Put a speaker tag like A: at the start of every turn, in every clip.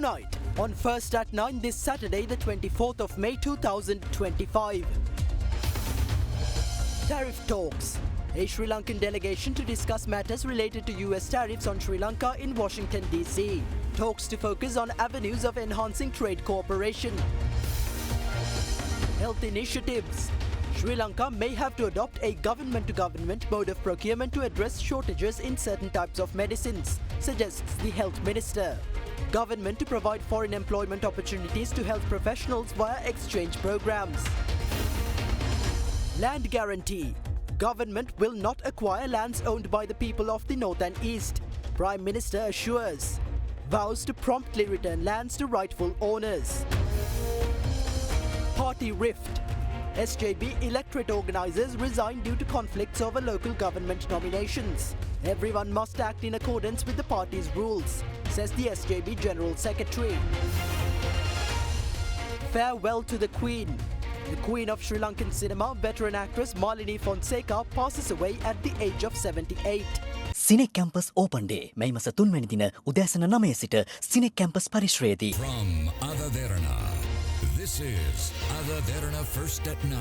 A: Tonight, on First at 9 this Saturday, the 24th of May 2025. Tariff talks. A Sri Lankan delegation to discuss matters related to US tariffs on Sri Lanka in Washington, D.C. Talks to focus on avenues of enhancing trade cooperation. Health initiatives. Sri Lanka may have to adopt a government-to-government mode of procurement to address shortages in certain types of medicines, suggests the health minister. Government to provide foreign employment opportunities to health professionals via exchange programs. Land guarantee. Government will not acquire lands owned by the people of the North and East, Prime Minister assures. Vows to promptly return lands to rightful owners. Party rift. SJB electorate organisers resign due to conflicts over local government nominations. Everyone must act in accordance with the party's rules, says the SJB General Secretary. Farewell to the Queen. The Queen of Sri Lankan cinema, veteran actress Malini Fonseka, passes away at the age of 78.
B: Cine Campus Open Day. මේ මාස 3 වෙනි දින උදෑසන 9 සිට Cine Campus පරිශ්‍රයේදී.
C: From Derana, this is Derana First at 9.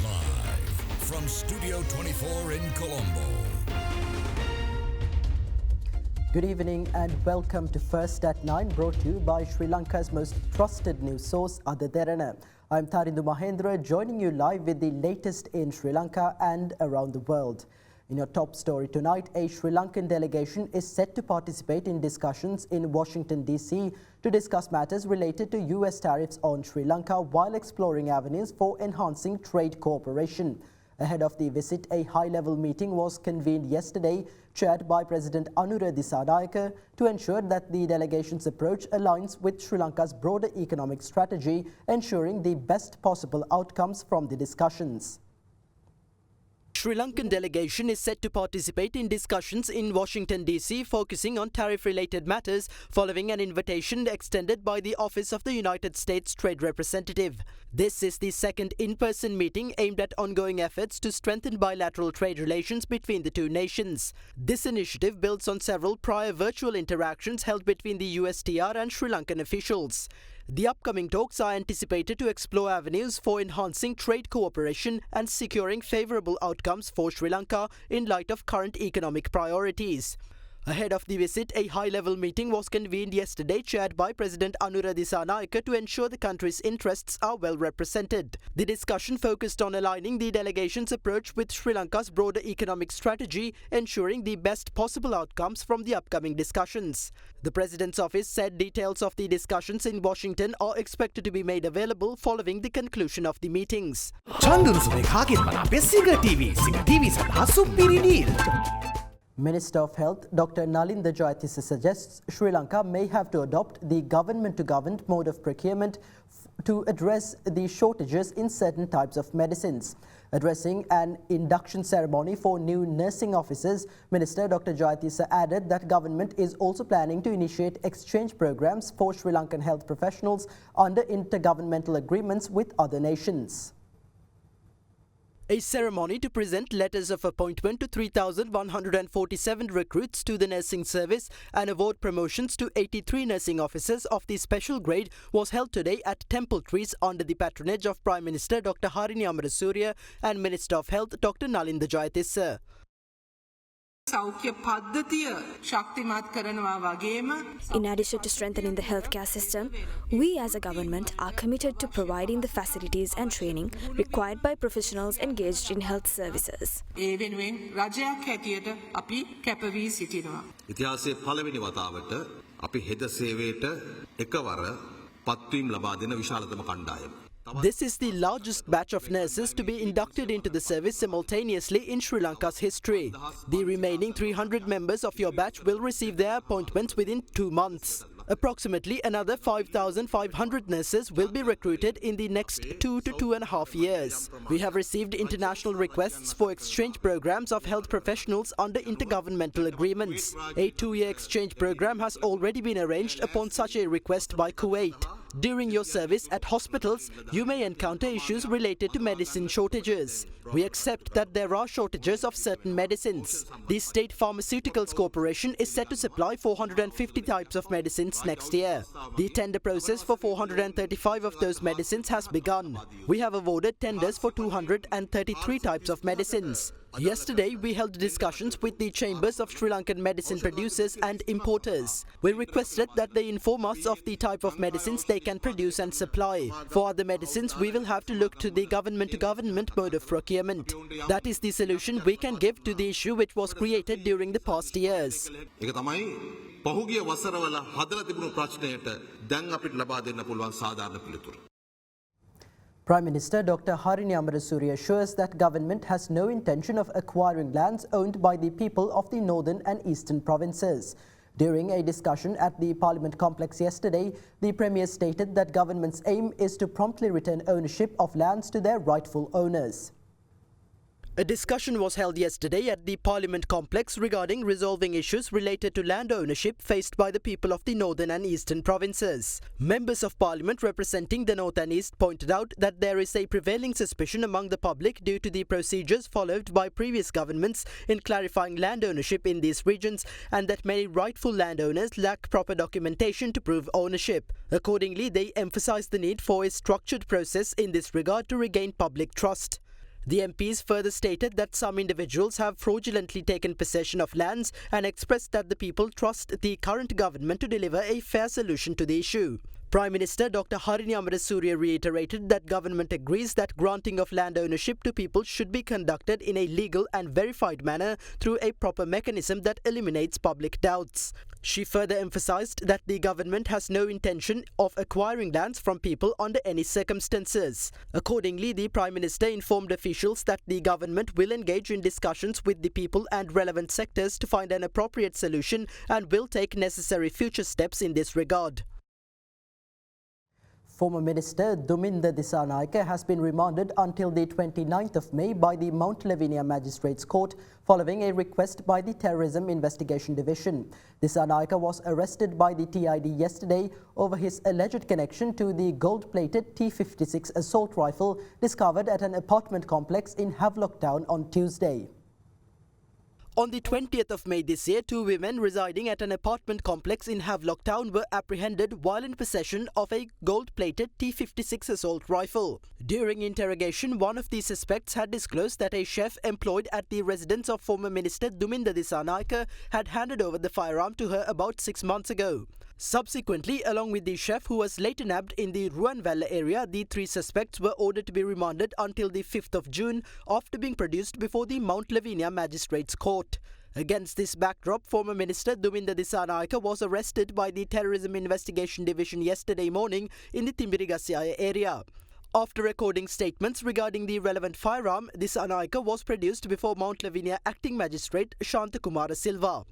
C: Live from Studio 24 in Colombo.
A: Good evening and welcome to First at 9, brought to you by Sri Lanka's most trusted news source, Derana. I'm Tarindu Mahendra, joining you live with the latest in Sri Lanka and around the world. In your top story tonight, a Sri Lankan delegation is set to participate in discussions in Washington, D.C. to discuss matters related to US tariffs on Sri Lanka while exploring avenues for enhancing trade cooperation. Ahead of the visit, a high-level meeting was convened yesterday, chaired by President Anura Dissanayake, to ensure that the delegation's approach aligns with Sri Lanka's broader economic strategy, ensuring the best possible outcomes from the discussions. Sri Lankan delegation is set to participate in discussions in Washington, D.C. focusing on tariff-related matters following an invitation extended by the Office of the United States Trade Representative. This is the second in-person meeting aimed at ongoing efforts to strengthen bilateral trade relations between the two nations. This initiative builds on several prior virtual interactions held between the USTR and Sri Lankan officials. The upcoming talks are anticipated to explore avenues for enhancing trade cooperation and securing favourable outcomes for Sri Lanka in light of current economic priorities. Ahead of the visit, a high-level meeting was convened yesterday, chaired by President Anura Dissanayake, to ensure the country's interests are well represented. The discussion focused on aligning the delegation's approach with Sri Lanka's broader economic strategy, ensuring the best possible outcomes from the upcoming discussions. The President's office said details of the discussions in Washington are expected to be made available following the conclusion of the meetings. Minister of Health Dr. Nalinda Jayatissa suggests Sri Lanka may have to adopt the government-to-government mode of procurement to address the shortages in certain types of medicines. Addressing an induction ceremony for new nursing officers, Minister Dr. Jayatissa added that government is also planning to initiate exchange programs for Sri Lankan health professionals under intergovernmental agreements with other nations. A ceremony to present letters of appointment to 3,147 recruits to the nursing service and award promotions to 83 nursing officers of the special grade was held today at Temple Trees under the patronage of Prime Minister Dr. Harini Amarasuriya and Minister of Health Dr. Nalinda Jayatissa.
D: In addition to strengthening the healthcare system, we as a government are committed to providing the facilities and training required by professionals engaged in health services.
E: ඉතිහාසයේ පළවෙනි වතාවට අපි හෙද සේවයට එකවර පත්වීම් ලබා දෙන විශාලතම කණ්ඩායම.
A: This is the largest batch of nurses to be inducted into the service simultaneously in Sri Lanka's history. The remaining 300 members of your batch will receive their appointments within 2 months. Approximately another 5,500 nurses will be recruited in the next 2 to 2.5 years. We have received international requests for exchange programs of health professionals under intergovernmental agreements. A 2-year exchange program has already been arranged upon such a request by Kuwait. During your service at hospitals, you may encounter issues related to medicine shortages. We accept that there are shortages of certain medicines. The State Pharmaceuticals Corporation is set to supply 450 types of medicines next year. The tender process for 435 of those medicines has begun. We have awarded tenders for 233 types of medicines. Yesterday, we held discussions with the chambers of Sri Lankan medicine producers and importers. We requested that they inform us of the type of medicines they can produce and supply. For other medicines, we will have to look to the government-to-government mode of procurement. That is the solution we can give to the issue which was created during the past years.
E: පහුගිය වසරවල හදලා තිබුණු ප්‍රශ්නයට දැන් අපිට ලබා දෙන්න පුළුවන් සාධාරණ පිළිතුර.
A: Prime Minister Dr. Harini Amarasuri assures that government has no intention of acquiring lands owned by the people of the northern and eastern provinces. During a discussion at the Parliament complex yesterday, the Premier stated that government's aim is to promptly return ownership of lands to their rightful owners. A discussion was held yesterday at the Parliament complex regarding resolving issues related to land ownership faced by the people of the northern and eastern provinces. Members of Parliament representing the north and east pointed out that there is a prevailing suspicion among the public due to the procedures followed by previous governments in clarifying land ownership in these regions, and that many rightful landowners lack proper documentation to prove ownership. Accordingly, they emphasised the need for a structured process in this regard to regain public trust. The MPs further stated that some individuals have fraudulently taken possession of lands and expressed that the people trust the current government to deliver a fair solution to the issue. Prime Minister Dr. Harini Amarasuri reiterated that government agrees that granting of land ownership to people should be conducted in a legal and verified manner through a proper mechanism that eliminates public doubts. She further emphasised that the government has no intention of acquiring lands from people under any circumstances. Accordingly, the Prime Minister informed officials that the government will engage in discussions with the people and relevant sectors to find an appropriate solution and will take necessary future steps in this regard. Former Minister Duminda Disanayake has been remanded until the 29th of May by the Mount Lavinia Magistrates Court following a request by the Terrorism Investigation Division. Disanayake was arrested by the TID yesterday over his alleged connection to the gold-plated T56 assault rifle discovered at an apartment complex in Havelock Town on Tuesday. On the 20th of May this year, two women residing at an apartment complex in Havelock Town were apprehended while in possession of a gold-plated T56 assault rifle. During interrogation, one of the suspects had disclosed that a chef employed at the residence of former Minister Duminda Disanayake had handed over the firearm to her about 6 months ago. Subsequently, along with the chef who was later nabbed in the Ruanvalla area, the three suspects were ordered to be remanded until the 5th of June after being produced before the Mount Lavinia Magistrates Court. Against this backdrop, former Minister Duminda Disanayake was arrested by the Terrorism Investigation Division yesterday morning in the Timbirigasyaya area. After recording statements regarding the relevant firearm, Disanayake was produced before Mount Lavinia Acting Magistrate Shantakumara Silva.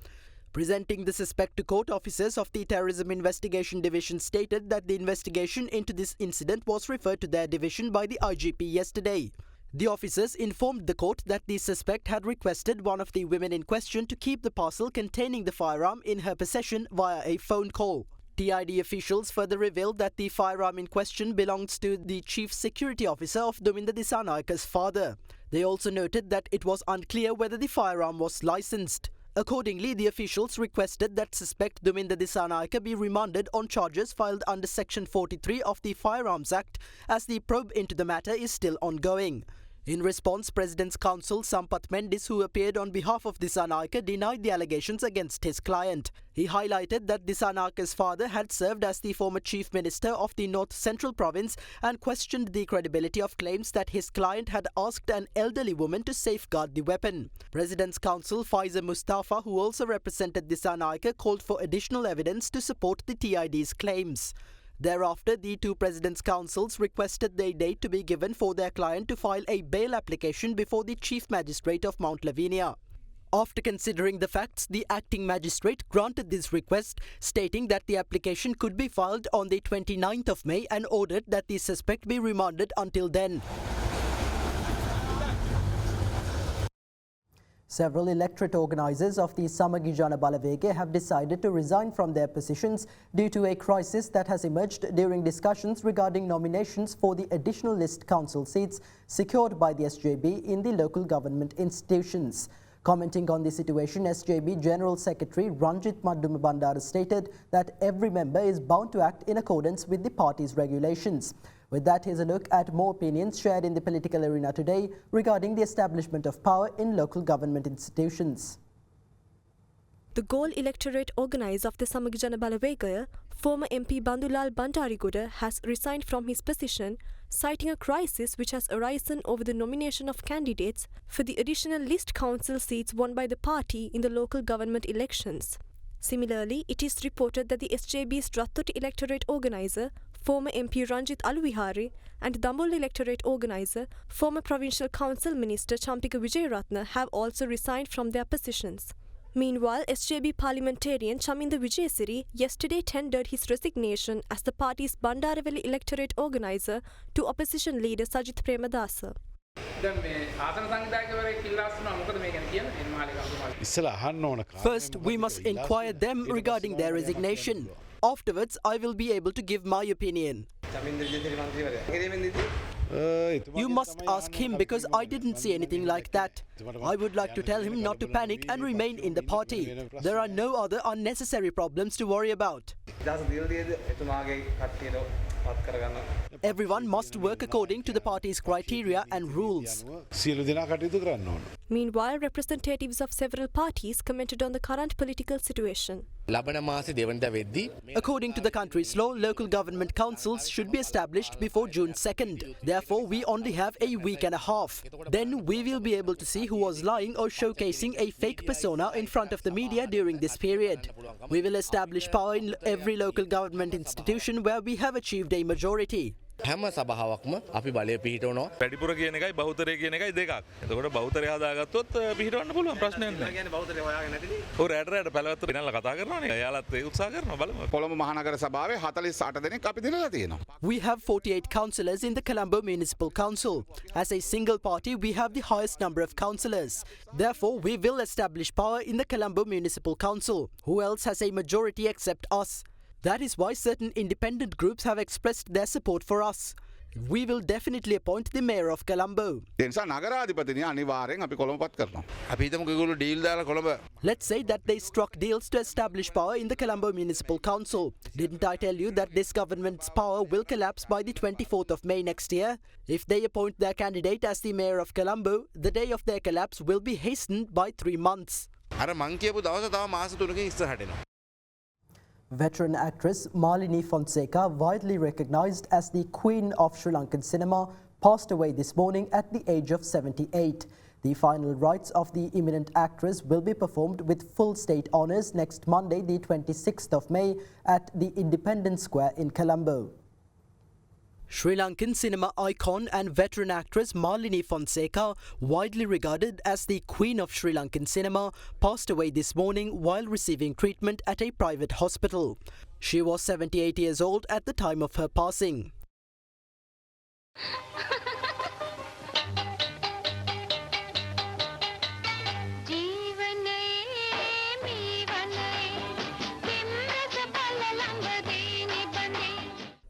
A: Presenting the suspect to court, officers of the Terrorism Investigation Division stated that the investigation into this incident was referred to their division by the IGP yesterday. The officers informed the court that the suspect had requested one of the women in question to keep the parcel containing the firearm in her possession via a phone call. TID officials further revealed that the firearm in question belongs to the Chief Security Officer of Duminda Disanayake's father. They also noted that it was unclear whether the firearm was licensed. Accordingly, the officials requested that suspect Duminda Disanayake be remanded on charges filed under Section 43 of the Firearms Act, as the probe into the matter is still ongoing. In response, President's counsel Sampath Mendis, who appeared on behalf of Disanayake, denied the allegations against his client. He highlighted that Disanayake's father had served as the former Chief Minister of the North Central Province and questioned the credibility of claims that his client had asked an elderly woman to safeguard the weapon. President's counsel Faiza Mustafa, who also represented Disanayake, called for additional evidence to support the TID's claims. Thereafter, the two presidents' counsels requested a date to be given for their client to file a bail application before the Chief Magistrate of Mount Lavinia. After considering the facts, the acting magistrate granted this request, stating that the application could be filed on the 29th of May and ordered that the suspect be remanded until then. Several electorate organisers of the Samagi Jana Balawege have decided to resign from their positions due to a crisis that has emerged during discussions regarding nominations for the additional list council seats secured by the SJB in the local government institutions. Commenting on the situation, SJB General Secretary Ranjit Madduma Bandara stated that every member is bound to act in accordance with the party's regulations. With that, here's a look at more opinions shared in the political arena today regarding the establishment of power in local government institutions.
D: The Goal electorate organizer of the Samagijana Balawegaya, former MP Bandulal Bandariguda, has resigned from his position, citing a crisis which has arisen over the nomination of candidates for the additional list council seats won by the party in the local government elections. Similarly, it is reported that the SJB's Rattut electorate organizer, former MP Ranjit Aluvihari, and Dambol electorate organizer, former provincial council minister Champika Wijeyaratna have also resigned from their positions. Meanwhile, SJB parliamentarian Chaminda Vijayasiri yesterday tendered his resignation as the party's Bandaravali electorate organizer to opposition leader Sajith Premadasa.
A: First, we must inquire them regarding their resignation. Afterwards, I will be able to give my opinion. You must ask him because I didn't see anything like that. I would like to tell him not to panic and remain in the party. There are no other unnecessary problems to worry about. Everyone must work according to the party's criteria and rules.
D: Meanwhile, representatives of several parties commented on the current political situation.
A: According to the country's law, local government councils should be established before June 2nd. Therefore, we only have a week and a half. Then we will be able to see who was lying or showcasing a fake persona in front of the media during this period. We will establish power in every local government institution where we have achieved a majority.
F: හැම සභාවක්ම අපි බලය පිහිටවනවා. වැඩිපුර කියන එකයි බහුතරය කියන එකයි දෙකක්. එතකොට බහුතරය හදාගත්තොත් පිහිටවන්න පුළුවන් ප්‍රශ්නයක් නැහැ. කියන්නේ බහුතරය හොයාගෙන නැතිනේ. ඔය රැට පැලවත්ත වෙනල්ලා කතා කරනවානේ. එයාලත් ඒ උත්සාහ කරනවා බලමු. කොළඹ මහනගර සභාවේ 48 දෙනෙක් අපි දිනලා තියෙනවා.
A: We have 48 councillors in the Colombo Municipal Council. As a single party, we have the highest number of councillors. Therefore, we will establish power in the Colombo Municipal Council. Who else has a majority except us? That is why certain independent groups have expressed their support for us. We will definitely appoint the mayor of Colombo.
F: ඒ නිසා නගරාධිපතිනිය අනිවාර්යෙන් අපි කොළඹපත් කරනවා. අපි හිතමුකෝ ඒගොල්ලෝ deal දාලා Colombo.
A: Let's say that they struck deals to establish power in the Colombo Municipal Council. Didn't I tell you that this government's power will collapse by the 24th of May next year? If they appoint their candidate as the mayor of Colombo, the day of their collapse will be hastened by 3 months.
F: අර මං කියපු දවස තව මාස 3කින් ඉස්සරහට එනවා.
A: Veteran actress Malini Fonseka, widely recognized as the Queen of Sri Lankan cinema, passed away this morning at the age of 78. The final rites of the eminent actress will be performed with full state honours next Monday, the 26th of May, at the Independence Square in Colombo. Sri Lankan cinema icon and veteran actress Malini Fonseka, widely regarded as the Queen of Sri Lankan cinema, passed away this morning while receiving treatment at a private hospital. She was 78 years old at the time of her passing.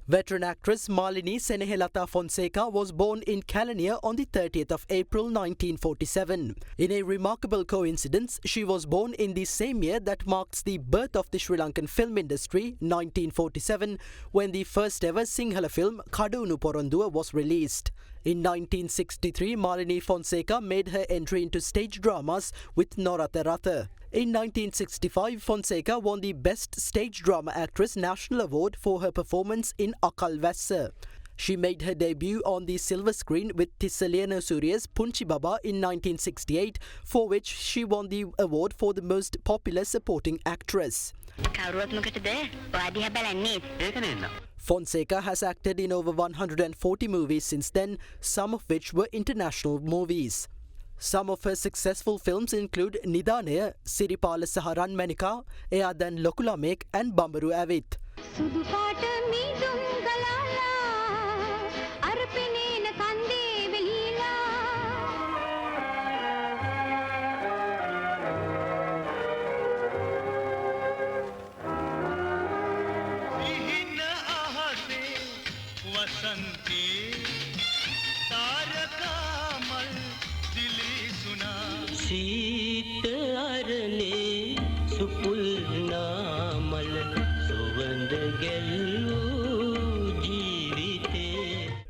A: Veteran actress Malini Senehelata Fonseka was born in Kalaniya on the 30th of April 1947. In a remarkable coincidence, she was born in the same year that marks the birth of the Sri Lankan film industry, 1947, when the first ever Sinhala film Kadunu Poronduwa was released. In 1963, Malini Fonseka made her entry into stage dramas with Noratha Ratha. In 1965, Fonseka won the Best Stage Drama Actress National Award for her performance in Akal Vassa. She made her debut on the silver screen with Tissaliano Surya's Punchi Baba in 1968, for which she won the award for the most popular supporting actress. Fonseka has acted in over 140 movies since then, some of which were international movies. Some of her successful films include Nidanaya, Siripala Saharan Manika, Eadan Lokulamek and Bambaru Avit.
G: සීත අරනේ සුපුල් නාමල සුවඳ ගැල්වූ ජීවිතේ.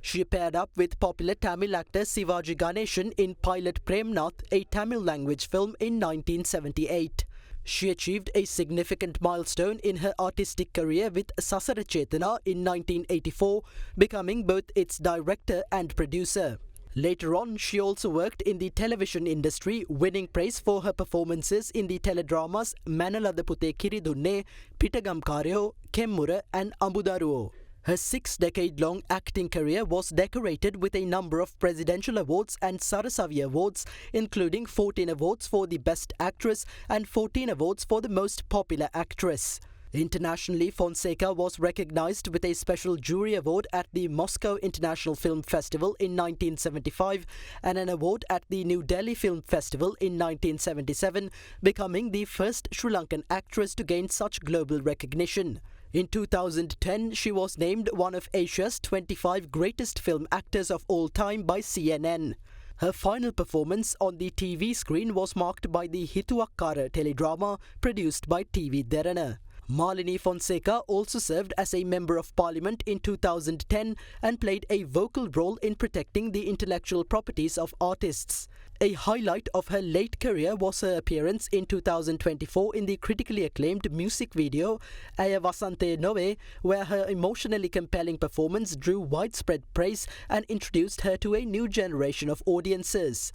A: She paired up with popular Tamil actor Sivaji Ganeshan in Pilot Premnath, a Tamil language film in 1978. She achieved a significant milestone in her artistic career with Sasara Chetana in 1984, becoming both its director and producer. Later on, she also worked in the television industry, winning praise for her performances in the teledramas Manalada Pute Kiridunne, Pitagam Karyo, Kemmura and Ambudaruo. Her 6-decade-long acting career was decorated with a number of presidential awards and Sarasavi awards, including 14 awards for the Best Actress and 14 awards for the Most Popular Actress. Internationally, Fonseka was recognized with a special jury award at the Moscow International Film Festival in 1975 and an award at the New Delhi Film Festival in 1977, becoming the first Sri Lankan actress to gain such global recognition. In 2010, she was named one of Asia's 25 greatest film actors of all time by CNN. Her final performance on the TV screen was marked by the Hituakkara teledrama produced by TV Derana. Malini Fonseka also served as a Member of Parliament in 2010 and played a vocal role in protecting the intellectual properties of artists. A highlight of her late career was her appearance in 2024 in the critically acclaimed music video Aya Vasante Nove, where her emotionally compelling performance drew widespread praise and introduced her to a new generation of audiences.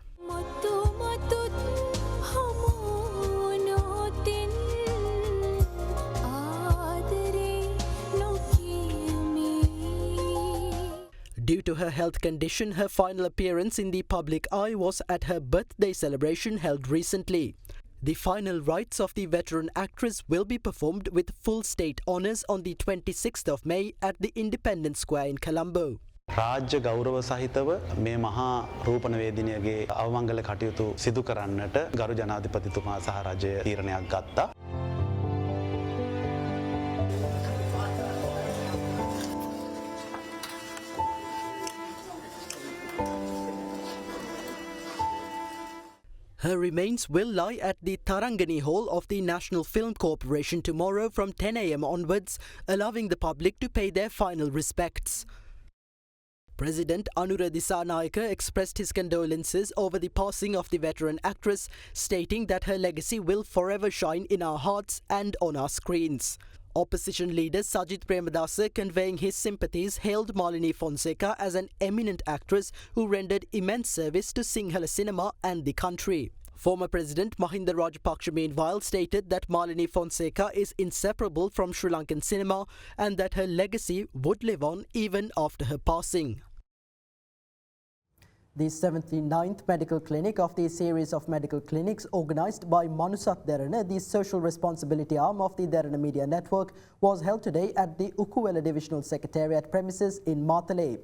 A: Due to her health condition, her final appearance in the public eye was at her birthday celebration held recently. The final rites of the veteran actress will be performed with full state honours on the 26th of May at the Independence Square in Colombo.
H: රාජ්‍ය ගෞරව සහිතව මේ මහා රූපනවේදිනියගේ අවමංගල කටයුතු සිදු කරන්නට ගරු ජනාධිපතිතුමා සහ රජය තීරණයක් ගත්තා.
A: Her remains will lie at the Tarangani Hall of the National Film Corporation tomorrow from 10 a.m. onwards, allowing the public to pay their final respects. President Anura Dissanayake expressed his condolences over the passing of the veteran actress, stating that her legacy will forever shine in our hearts and on our screens. Opposition leader Sajith Premadasa, conveying his sympathies, hailed Malini Fonseka as an eminent actress who rendered immense service to Sinhala cinema and the country. Former President Mahinda Rajapaksa meanwhile stated that Malini Fonseka is inseparable from Sri Lankan cinema and that her legacy would live on even after her passing. The 79th medical clinic of the series of medical clinics organised by Manusat Derana, the social responsibility arm of the Derana Media Network, was held today at the Ukuwela Divisional Secretariat premises in Matale.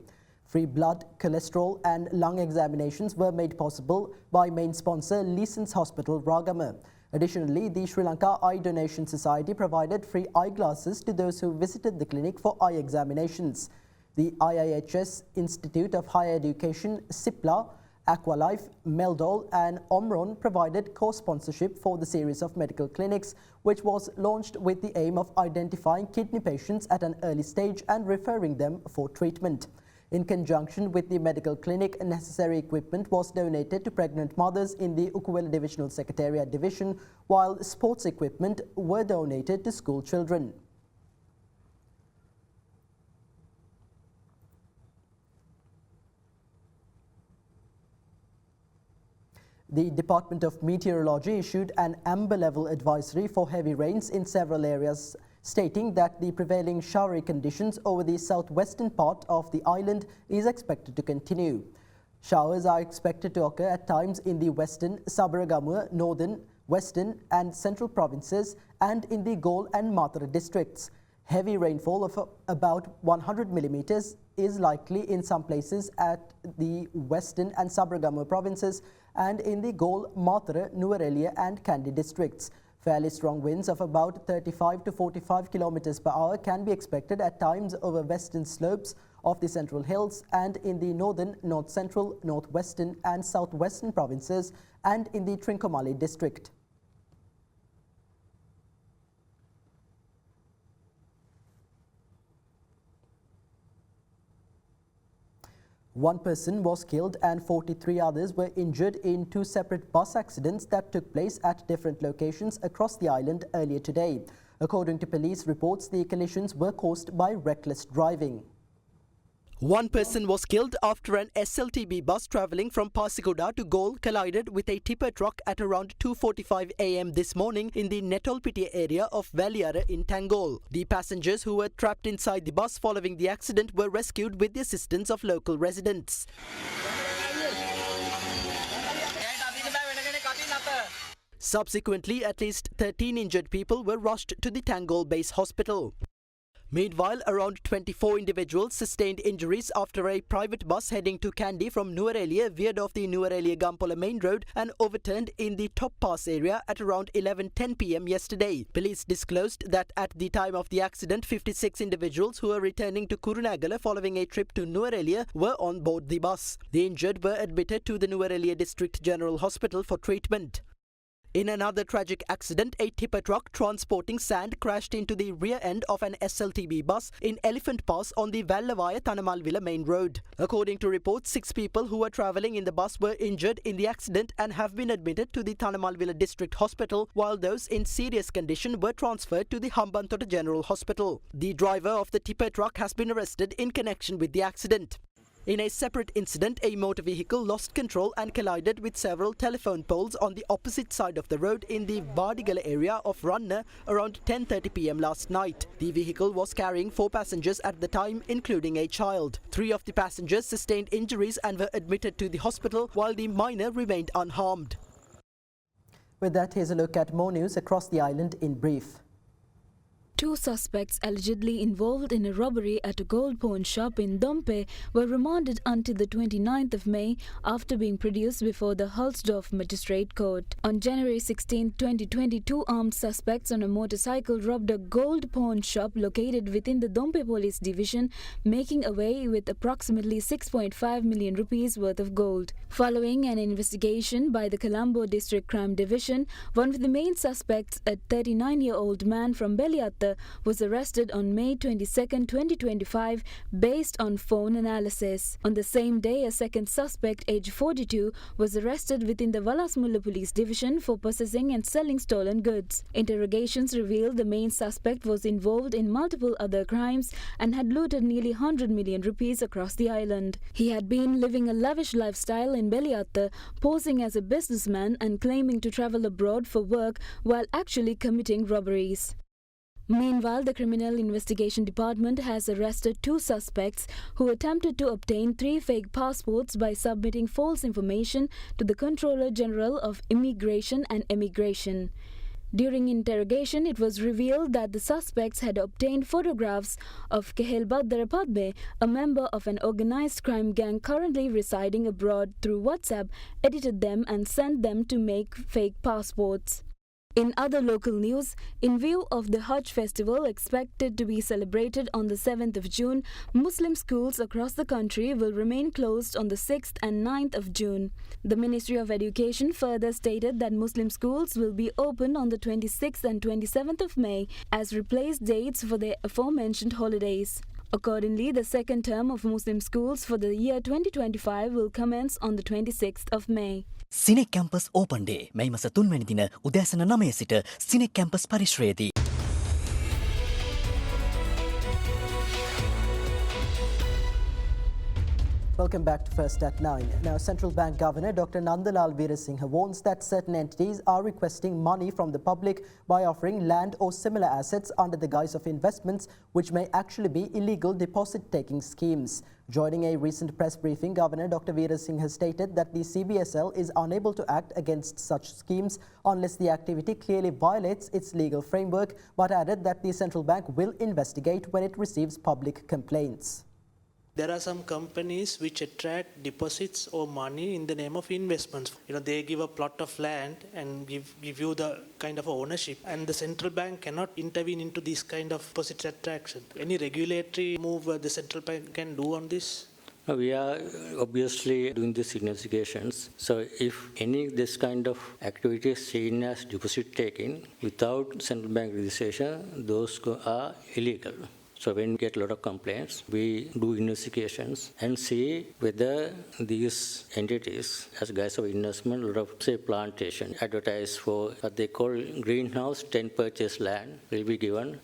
A: Free blood, cholesterol and lung examinations were made possible by main sponsor Leeson's Hospital, Ragama. Additionally, the Sri Lanka Eye Donation Society provided free eyeglasses to those who visited the clinic for eye examinations. The IIHS Institute of Higher Education, SIPLA, Aqualife, Meldol and Omron provided co-sponsorship for the series of medical clinics, which was launched with the aim of identifying kidney patients at an early stage and referring them for treatment. In conjunction with the medical clinic, necessary equipment was donated to pregnant mothers in the Ukuwela Divisional Secretariat Division, while sports equipment were donated to school children. The Department of Meteorology issued an amber level advisory for heavy rains in several areas, stating that the prevailing showery conditions over the southwestern part of the island is expected to continue. Showers are expected to occur at times in the western, Sabaragamuwa, northern, western and central provinces and in the Galle and Matara districts. Heavy rainfall of about 100 millimeters is likely in some places at the western and Sabaragamuwa provinces and in the Galle, Matara, Nuwara and Kandy districts. Fairly strong winds of about 35 to 45 kilometers per hour can be expected at times over western slopes of the Central Hills and in the northern, north central, northwestern and southwestern provinces and in the Trincomalee district. One person was killed and 43 others were injured in two separate bus accidents that took place at different locations across the island earlier today. According to police reports, the collisions were caused by reckless driving. One person was killed after an SLTB bus travelling from Pasikoda to Galle collided with a tipper truck at around 2:45 am this morning in the Netolpitiya area of Valiara in Tangol. The passengers who were trapped inside the bus following the accident were rescued with the assistance of local residents. Subsequently, at least 13 injured people were rushed to the Tangol base hospital. Meanwhile, around 24 individuals sustained injuries after a private bus heading to Kandy from Nuwara veered off the Nuwara-Gampola main road and overturned in the top pass area at around 11:10 pm yesterday. Police disclosed that at the time of the accident, 56 individuals who were returning to Kurunagala following a trip to Nuwara were on board the bus. The injured were admitted to the Nuwara District General Hospital for treatment. In another tragic accident, a tipper truck transporting sand crashed into the rear end of an SLTB bus in Elephant Pass on the Vallavaya Thanamalvila main road. According to reports, 6 people who were travelling in the bus were injured in the accident and have been admitted to the Thanamalvila District Hospital, while those in serious condition were transferred to the Hambantota General Hospital. The driver of the tipper truck has been arrested in connection with the accident. In a separate incident, a motor vehicle lost control and collided with several telephone poles on the opposite side of the road in the Vardigala area of Ranna around 10:30 pm last night. The vehicle was carrying 4 passengers at the time, including a child. 3 of the passengers sustained injuries and were admitted to the hospital, while the minor remained unharmed. With that, here's a look at more news across the island in brief.
I: 2 suspects allegedly involved in a robbery at a gold pawn shop in Dompe were remanded until the 29th of May after being produced before the Hulsdorf Magistrate Court. On January 16, 2022, armed suspects on a motorcycle robbed a gold pawn shop located within the Dompe Police Division, making away with approximately 6.5 million rupees worth of gold. Following an investigation by the Colombo District Crime Division, one of the main suspects, a 39-year-old man from Beliatta, was arrested on May 22, 2025, based on phone analysis. On the same day, a second suspect, aged 42, was arrested within the Valasmulla Police Division for possessing and selling stolen goods. Interrogations revealed the main suspect was involved in multiple other crimes and had looted nearly 100 million rupees across the island. He had been living a lavish lifestyle in Beliatta, posing as a businessman and claiming to travel abroad for work while actually committing robberies. Meanwhile, the Criminal Investigation Department has arrested 2 suspects who attempted to obtain 3 fake passports by submitting false information to the Controller General of Immigration and Emigration. During interrogation, it was revealed that the suspects had obtained photographs of Kehelbadara Padme, a member of an organized crime gang currently residing abroad, through WhatsApp, edited them and sent them to make fake passports. In other local news, in view of the Hajj festival expected to be celebrated on the 7th of June, Muslim schools across the country will remain closed on the 6th and 9th of June. The Ministry of Education further stated that Muslim schools will be open on the 26th and 27th of May as replaced dates for the aforementioned holidays. Accordingly, the second term of Muslim schools for the year 2025 will commence on the 26th of May.
B: CINEC campus open day මැයි මස 3 වැනි දින උදෑසන 9 සිට CINEC campus පරිශ්‍රයේදී
A: Welcome back to First at 9. Now, Central Bank Governor Dr. Nandalal Veerasinghe warns that certain entities are requesting money from the public by offering land or similar assets under the guise of investments, which may actually be illegal deposit-taking schemes. Joining a recent press briefing, Governor Dr. Veerasinghe stated that the CBSL is unable to act against such schemes unless the activity clearly violates its legal framework, but added that the central bank will investigate when it receives public complaints.
J: There are some companies which attract deposits or money in the name of investments. They give a plot of land and give you the kind of ownership, and the central bank cannot intervene into this kind of deposit attraction. Any regulatory move the central bank can do on this?
K: We are obviously doing these investigations. So if any this kind of activity is seen as deposit taking without central bank registration, those are illegal. So when we get a lot of complaints, we do investigations and see whether these entities, as guys of investment, a lot of, say, plantation, advertise for what they call greenhouse, 10 purchase land, will be given,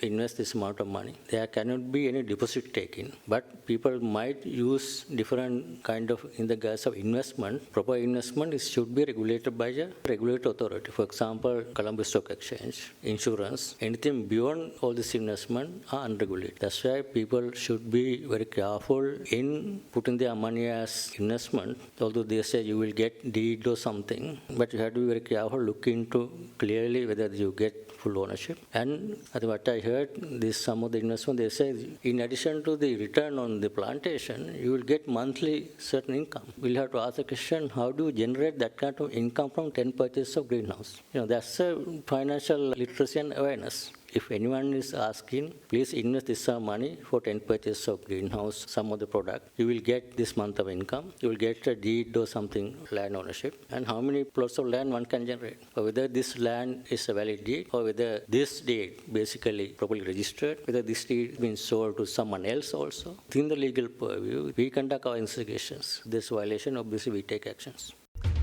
K: invest this amount of money. There cannot be any deposit taking, but people might use different kind of, in the guise of investment. Proper investment should be regulated by a regulatory authority. For example, Colombo Stock Exchange, insurance, anything beyond all this investment are unregulated. That's why people should be very careful in putting their money as investment. Although they say you will get deed or something, but you have to be very careful, look into clearly whether you get full ownership. And what I heard, some of the investment, they say in addition to the return on the plantation, you will get monthly certain income. We'll have to ask the question, how do you generate that kind of income from 10 purchases of greenhouse? That's a financial literacy and awareness. If anyone is asking, please invest this money for 10 purchase of greenhouse, some of the product, you will get this month of income, you will get a deed or something, land ownership, and how many plots of land one can generate, or whether this land is a valid deed, or whether this deed basically properly registered, whether this deed has been sold to someone else also. Within the legal purview, we conduct our investigations. This violation, obviously we take actions.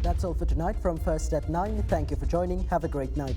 A: That's all for tonight from First at 9. Thank you for joining. Have a great night.